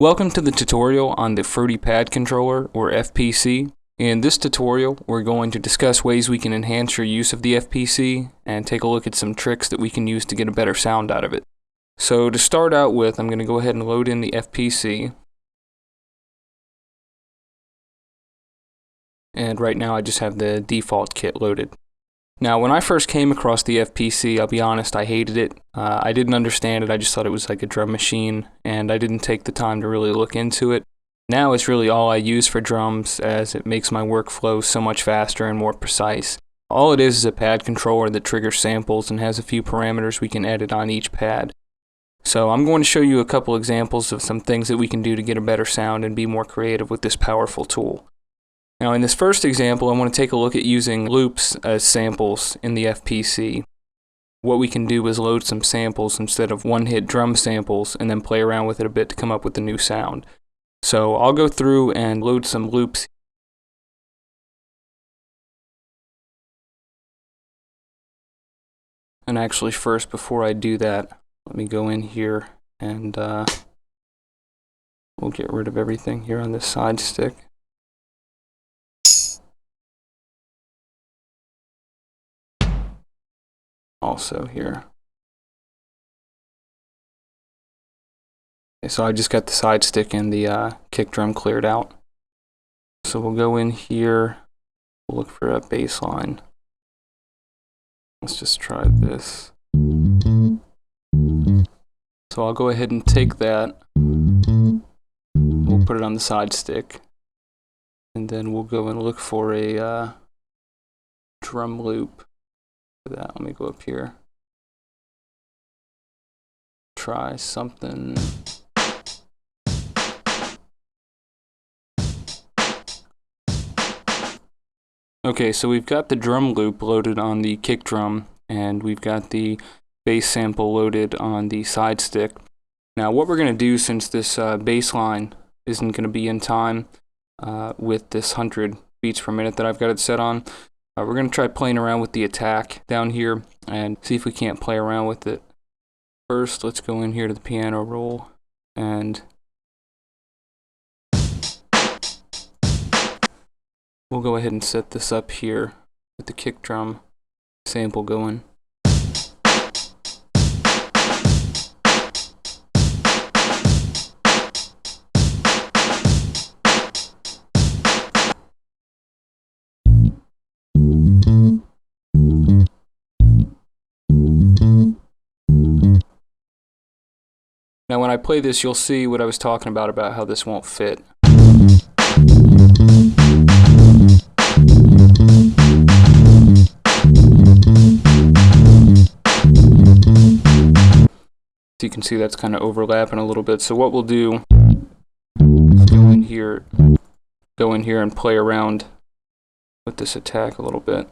Welcome to the tutorial on the Fruity Pad Controller, or FPC. In this tutorial, we're going to discuss ways we can enhance your use of the FPC and take a look at some tricks that we can use to get a better sound out of it. So to start out with, I'm going to go ahead and load in the FPC. And right now I just have the default kit loaded. Now when I first came across the FPC, I'll be honest, I hated it. I didn't understand it, I just thought it was like a drum machine, and I didn't take the time to really look into it. Now it's really all I use for drums, as it makes my workflow so much faster and more precise. All it is a pad controller that triggers samples and has a few parameters we can edit on each pad. So I'm going to show you a couple examples of some things that we can do to get a better sound and be more creative with this powerful tool. Now in this first example, I want to take a look at using loops as samples in the FPC. What we can do is load some samples instead of one-hit drum samples and then play around with it a bit to come up with a new sound. So I'll go through and load some loops. And actually first, before I do that, let me go in here and we'll get rid of everything here on this side stick. Also here. Okay, so I just got the side stick and the kick drum cleared out. So we'll go in here, we'll look for a bass line. Let's just try this. So I'll go ahead and take that, we'll put it on the side stick, and then we'll go and look for a drum loop. For that, let me go up here. Try something. Okay, so we've got the drum loop loaded on the kick drum, and we've got the bass sample loaded on the side stick. Now what we're going to do, since this bass line isn't going to be in time with this 100 beats per minute that I've got it set on, we're going to try playing around with the attack down here and see if we can't play around with it. First, let's go in here to the piano roll and we'll go ahead and set this up here with the kick drum sample going. Now when I play this, you'll see what I was talking about how this won't fit. So you can see that's kind of overlapping a little bit. So what we'll do is go in here and play around with this attack a little bit.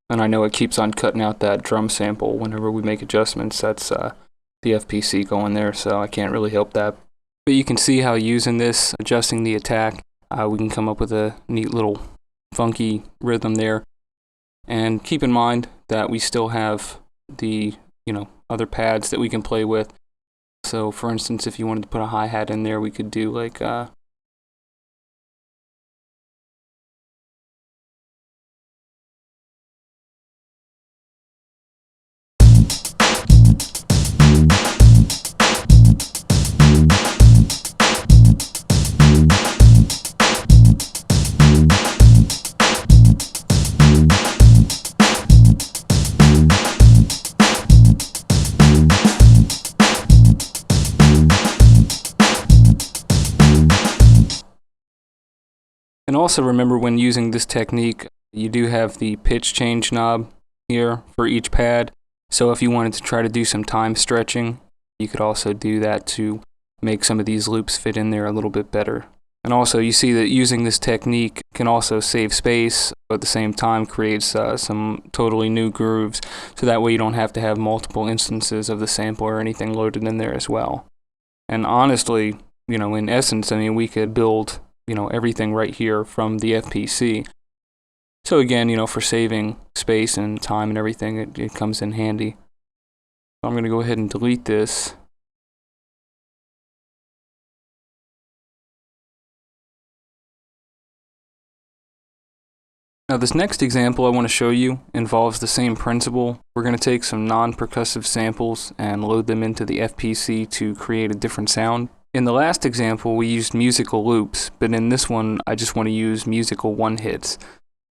And I know it keeps on cutting out that drum sample whenever we make adjustments. That's the FPC going there, so I can't really help that. But you can see how using this, adjusting the attack, we can come up with a neat little funky rhythm there. And keep in mind that we still have the, other pads that we can play with. So for instance, if you wanted to put a hi-hat in there, we could do like And also remember, when using this technique, you do have the pitch change knob, here for each pad. So if you wanted to try to do some time stretching, you could also do that to make some of these loops fit in there a little bit better. And also you see that using this technique can also save space, but at the same time creates some totally new grooves, so that way you don't have to have multiple instances of the sample or anything loaded in there as well. And honestly, in essence, I mean, we could build, everything right here from the FPC. So again, for saving space and time and everything, it comes in handy. So I'm going to go ahead and delete this. Now this next example I want to show you involves the same principle. We're going to take some non-percussive samples and load them into the FPC to create a different sound. In the last example we used musical loops, but in this one I just want to use musical one-hits.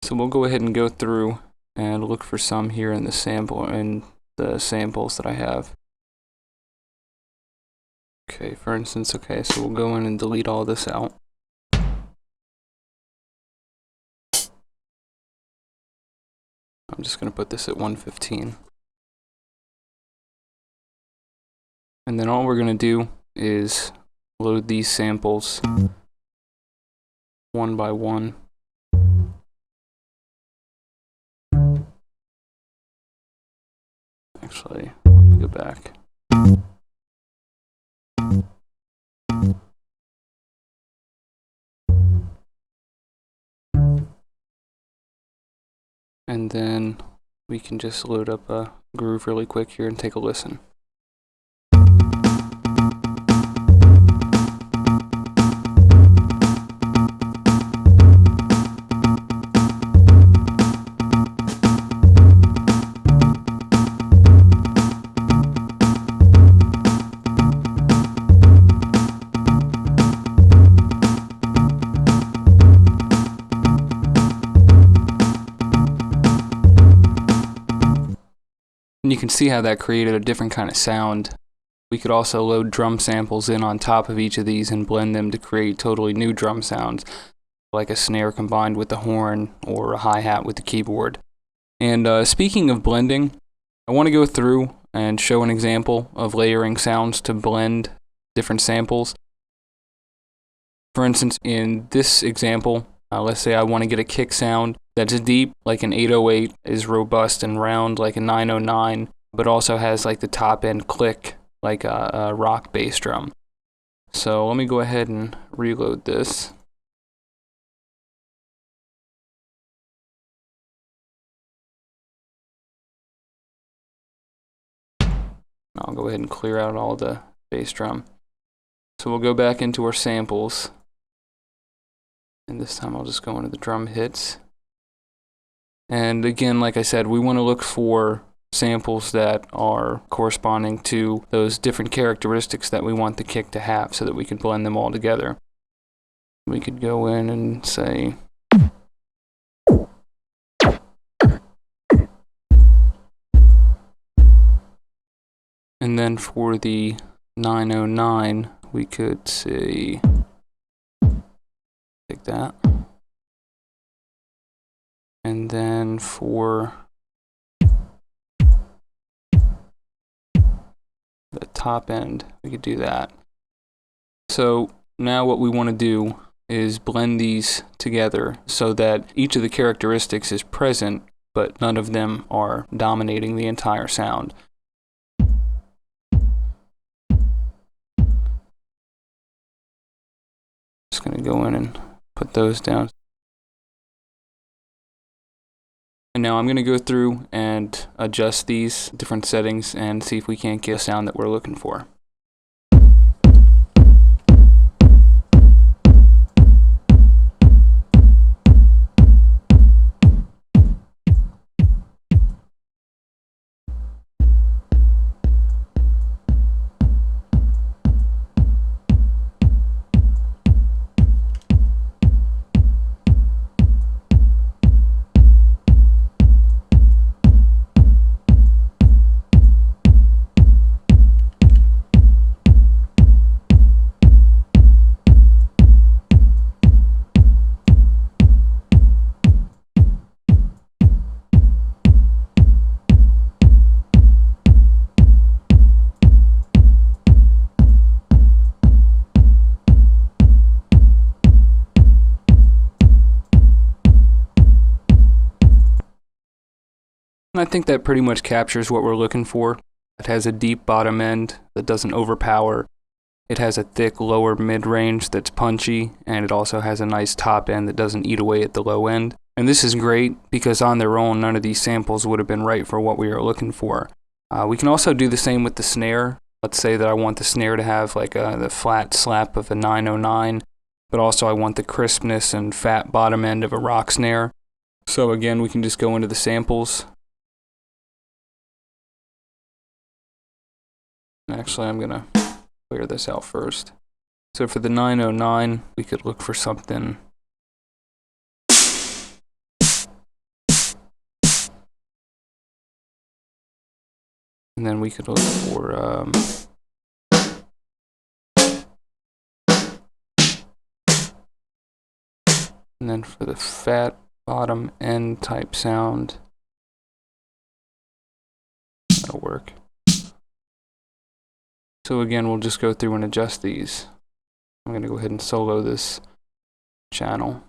So we'll go ahead and go through and look for some here in the samples that I have. Okay, for instance, so we'll go in and delete all this out. I'm just going to put this at 115. And then all we're going to do is load these samples one by one. Actually, let me go back. And then we can just load up a groove really quick here and take a listen. And you can see how that created a different kind of sound. We could also load drum samples in on top of each of these and blend them to create totally new drum sounds, like a snare combined with the horn or a hi-hat with the keyboard. And speaking of blending, I want to go through and show an example of layering sounds to blend different samples. For instance, in this example, let's say I want to get a kick sound that's deep, like an 808, is robust and round, like a 909, but also has like the top end click, like a rock bass drum. So let me go ahead and reload this. I'll go ahead and clear out all the bass drum. So we'll go back into our samples. And this time I'll just go into the drum hits. And again, like I said, we want to look for samples that are corresponding to those different characteristics that we want the kick to have so that we can blend them all together. We could go in and say, and then for the 909, we could say, take that. And then for the top end, we could do that. So now what we want to do is blend these together so that each of the characteristics is present, but none of them are dominating the entire sound. Just going to go in and put those down. And now I'm going to go through and adjust these different settings and see if we can't get a sound that we're looking for. I think that pretty much captures what we're looking for. It has a deep bottom end that doesn't overpower. It has a thick lower mid-range that's punchy, and it also has a nice top end that doesn't eat away at the low end. And this is great because on their own, none of these samples would have been right for what we are looking for. We can also do the same with the snare. Let's say that I want the snare to have like the flat slap of a 909, but also I want the crispness and fat bottom end of a rock snare. So again, we can just go into the samples. Actually, I'm gonna clear this out first. So for the 909, we could look for something. And then we could look for and then for the fat bottom end type sound, that'll work. So again, we'll just go through and adjust these. I'm going to go ahead and solo this channel.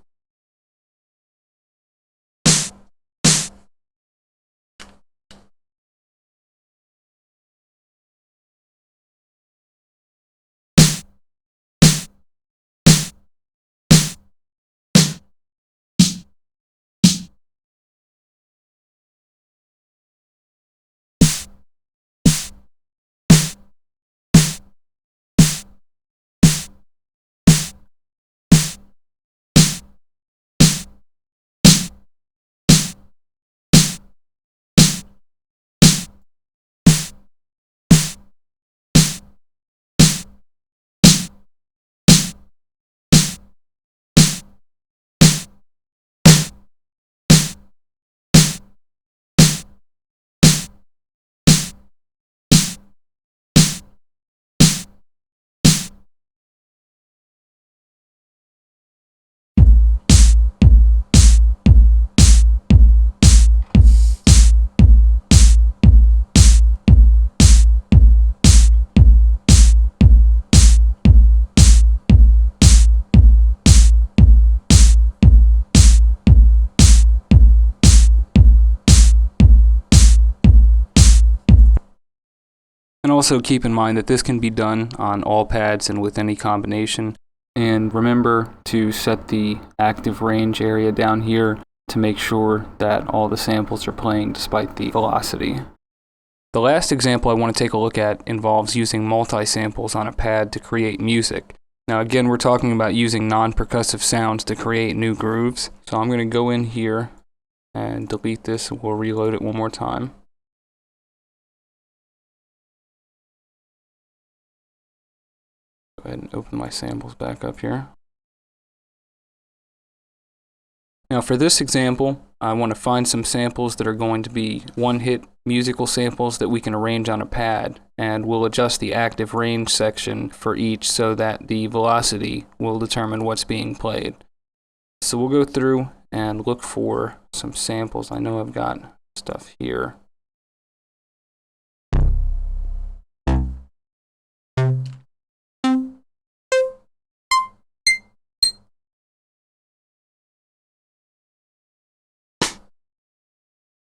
And also keep in mind that this can be done on all pads and with any combination. And remember to set the active range area down here to make sure that all the samples are playing despite the velocity. The last example I want to take a look at involves using multi-samples on a pad to create music. Now again, we're talking about using non-percussive sounds to create new grooves. So I'm going to go in here and delete this, and we'll reload it one more time. Go ahead and open my samples back up here. Now for this example, I want to find some samples that are going to be one-hit musical samples that we can arrange on a pad, and we'll adjust the active range section for each so that the velocity will determine what's being played. So we'll go through and look for some samples. I know I've got stuff here.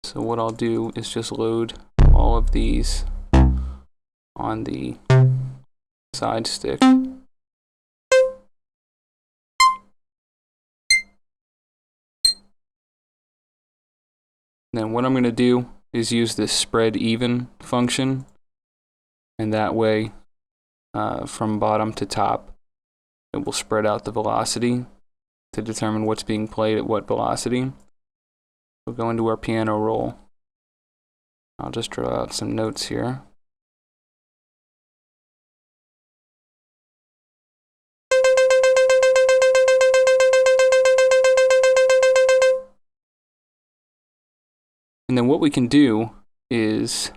So what I'll do is just load all of these on the side stick. Then what I'm going to do is use this spread even function, and that way from bottom to top it will spread out the velocity to determine what's being played at what velocity. We'll go into our piano roll. I'll just draw out some notes here. And then what we can do is,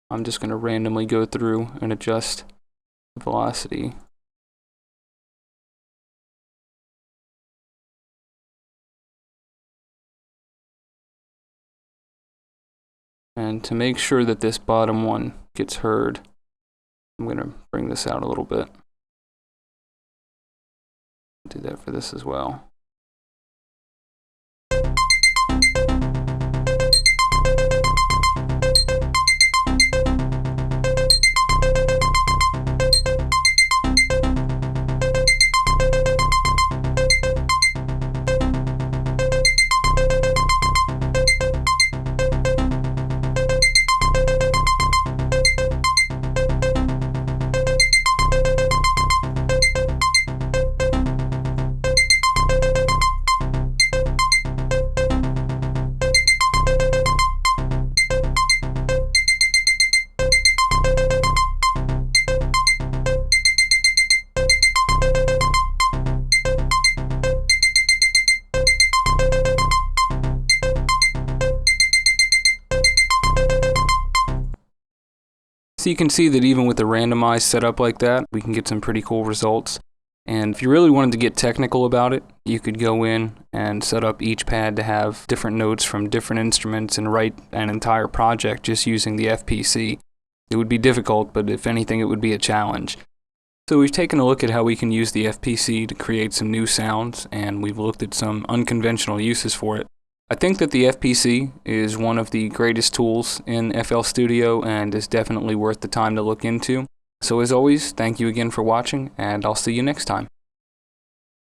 I'm just going to randomly go through and adjust the velocity. And to make sure that this bottom one gets heard, I'm going to bring this out a little bit. Do that for this as well. So you can see that even with a randomized setup like that, we can get some pretty cool results. And if you really wanted to get technical about it, you could go in and set up each pad to have different notes from different instruments and write an entire project just using the FPC. It would be difficult, but if anything, it would be a challenge. So we've taken a look at how we can use the FPC to create some new sounds, and we've looked at some unconventional uses for it. I think that the FPC is one of the greatest tools in FL Studio and is definitely worth the time to look into. So as always, thank you again for watching, and I'll see you next time.